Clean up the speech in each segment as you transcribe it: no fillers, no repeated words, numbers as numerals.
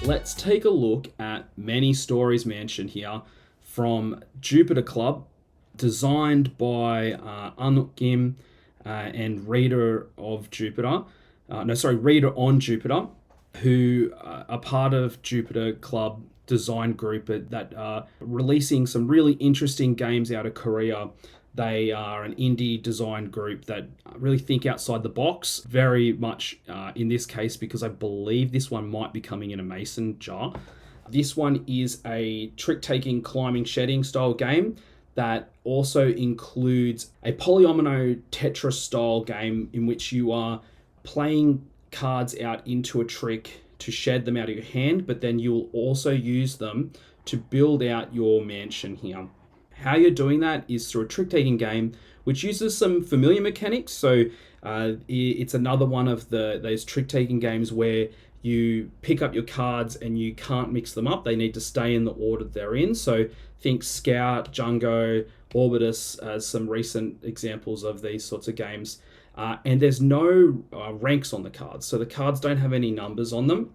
let's take a look at Many Stories Mansion here from Jupiter Club, designed by Anuk Kim and Reader of Jupiter. Reader on Jupiter, who are part of Jupiter Club design group that are releasing some really interesting games out of Korea. They are an indie design group that really think outside the box, very much in this case, because I believe this one might be coming in a mason jar. This one is a trick-taking, climbing, shedding style game that also includes a polyomino Tetris style game in which you are playing cards out into a trick to shed them out of your hand, but then you'll also use them to build out your mansion here. How you're doing that is through a trick-taking game, which uses some familiar mechanics. So it's another one of those trick-taking games where you pick up your cards and you can't mix them up. They need to stay in the order they're in. So think Scout, Jungo, Orbitus as some recent examples of these sorts of games. And there's no ranks on the cards. So the cards don't have any numbers on them.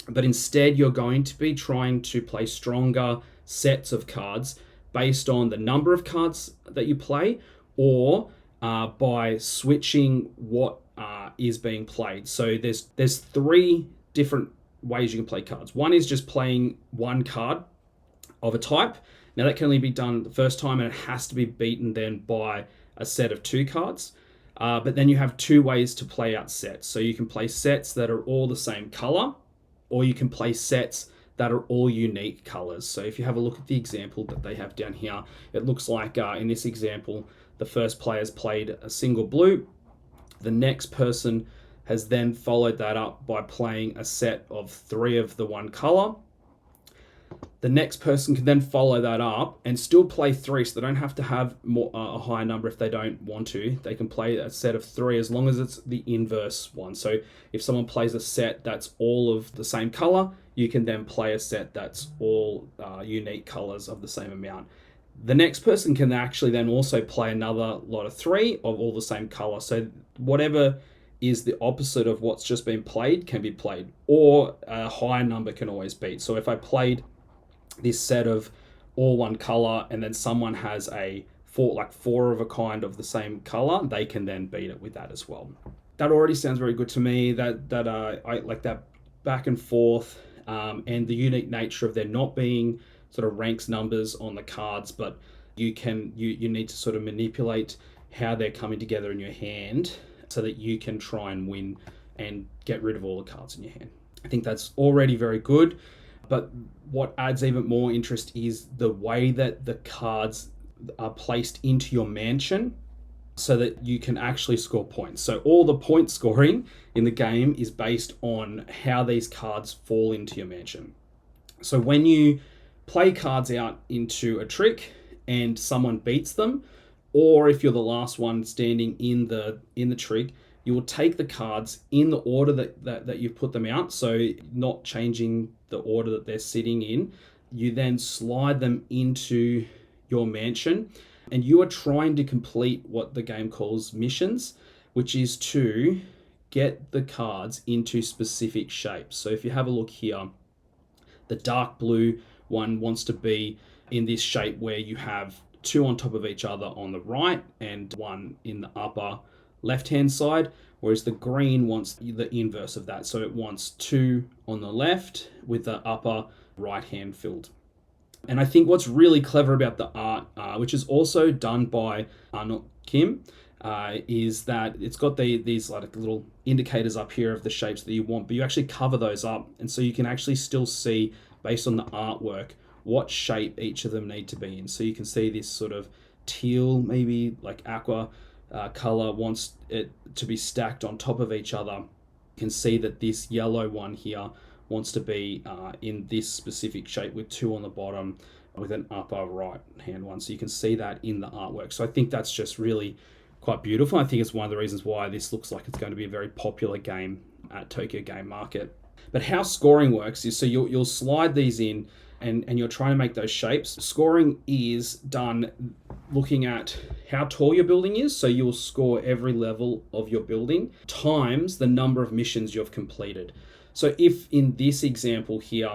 But instead, you're going to be trying to play stronger sets of cards based on the number of cards that you play, or by switching what is being played. So there's three different ways you can play cards. One is just playing one card of a type. Now that can only be done the first time, and it has to be beaten then by a set of two cards. But then you have two ways to play out sets. So you can play sets that are all the same color, or you can play sets that are all unique colors. So if you have a look at the example that they have down here, it looks like in this example, the first player's played a single blue. The next person has then followed that up by playing a set of three of the one color. The next person can then follow that up and still play three, so they don't have to have a higher number if they don't want to. They can play a set of three as long as it's the inverse one. So if someone plays a set that's all of the same color, you can then play a set that's all unique colors of the same amount. The next person can actually then also play another lot of three of all the same color. So whatever is the opposite of what's just been played can be played, or a higher number can always beat. So if I played this set of all one color and then someone has four of a kind of the same color, they can then beat it with that as well. That already sounds very good to me. I like that back and forth, and the unique nature of there not being sort of ranks numbers on the cards, but you need to sort of manipulate how they're coming together in your hand so that you can try and win and get rid of all the cards in your hand. I think that's already very good. But what adds even more interest is the way that the cards are placed into your mansion so that you can actually score points. So all the point scoring in the game is based on how these cards fall into your mansion. So when you play cards out into a trick and someone beats them, or if you're the last one standing in the trick, you will take the cards in the order that you've put them out, so not changing the order that they're sitting in. You then slide them into your mansion, and you are trying to complete what the game calls missions, which is to get the cards into specific shapes. So if you have a look here, the dark blue one wants to be in this shape where you have two on top of each other on the right and one in the upper left-hand side, whereas the green wants the inverse of that. So it wants two on the left with the upper right hand filled. And I think what's really clever about the art, which is also done by Anuk Kim, is that it's got these like little indicators up here of the shapes that you want, but you actually cover those up. And so you can actually still see, based on the artwork, what shape each of them need to be in. So you can see this sort of teal, maybe like aqua, color wants it to be stacked on top of each other. You can see that this yellow one here wants to be in this specific shape with two on the bottom with an upper right hand one. So you can see that in the artwork. So I think that's just really quite beautiful. I think it's one of the reasons why this looks like it's going to be a very popular game at Tokyo Game Market. But how scoring works is, so you'll slide these in and you're trying to make those shapes. Scoring is done looking at how tall your building is. So you'll score every level of your building times the number of missions you've completed. So if in this example here,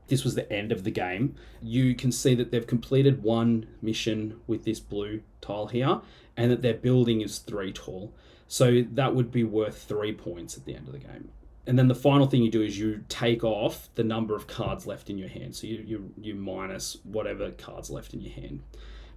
this was the end of the game, you can see that they've completed one mission with this blue tile here, and that their building is 3 tall. So that would be worth 3 points at the end of the game. And then the final thing you do is you take off the number of cards left in your hand. So you minus whatever cards left in your hand.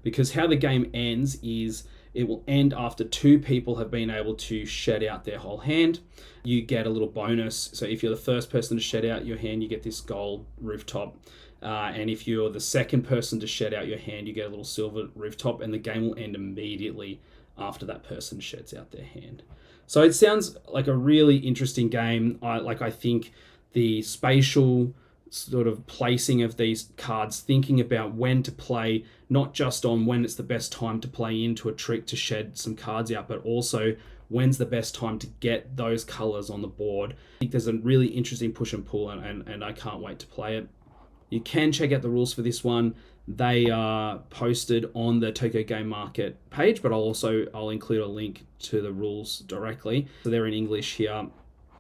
Because how the game ends is it will end after 2 people have been able to shed out their whole hand. You get a little bonus. So if you're the first person to shed out your hand, you get this gold rooftop. And if you're the second person to shed out your hand, you get a little silver rooftop, and the game will end immediately after that person sheds out their hand. So it sounds like a really interesting game. I think the spatial sort of placing of these cards, thinking about when to play, not just on when it's the best time to play into a trick to shed some cards out, but also when's the best time to get those colors on the board. I think there's a really interesting push and pull, and I can't wait to play it. You can check out the rules for this one. They are posted on the Tokyo Game Market page, but I'll include a link to the rules directly. So they're in English here.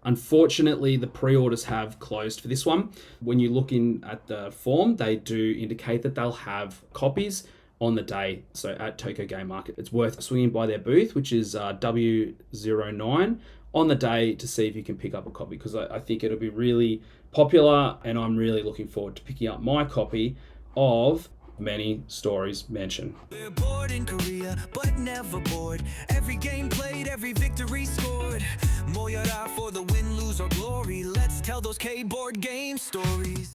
Unfortunately, the pre-orders have closed for this one. When you look in at the form, they do indicate that they'll have copies on the day. So at Tokyo Game Market, it's worth swinging by their booth, which is W09, on the day to see if you can pick up a copy, because I think it'll be really popular, and I'm really looking forward to picking up my copy of Many Stories Mansion. We're bored in Korea, but never bored. Every game played, every victory scored. Moyada for the win, lose, or glory. Let's tell those K-board game stories.